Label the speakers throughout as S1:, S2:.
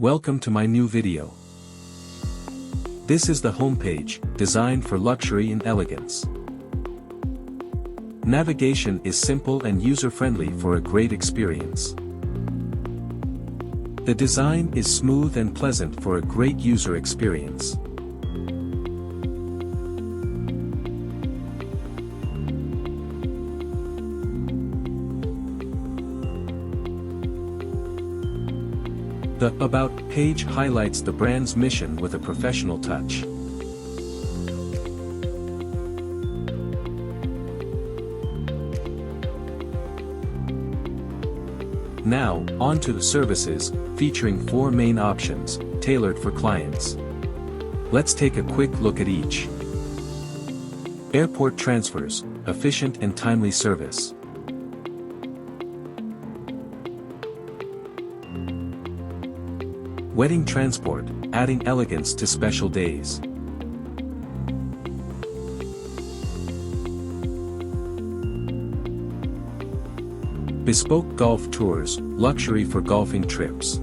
S1: Welcome to my new video. This is the homepage, designed for luxury and elegance. Navigation is simple and user-friendly for a great experience. The design is smooth and pleasant for a great user experience. The About page highlights the brand's mission with a professional touch. Now, on to the services, featuring 4 main options, tailored for clients. Let's take a quick look at each. Airport transfers, efficient and timely service. Wedding transport, adding elegance to special days. Bespoke golf tours, luxury for golfing trips.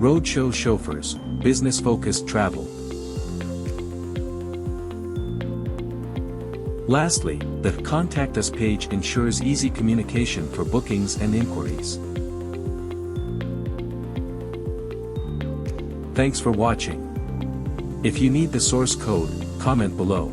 S1: Roadshow chauffeurs, business-focused travel. Lastly, the Contact Us page ensures easy communication for bookings and inquiries. Thanks for watching. If you need the source code, comment below.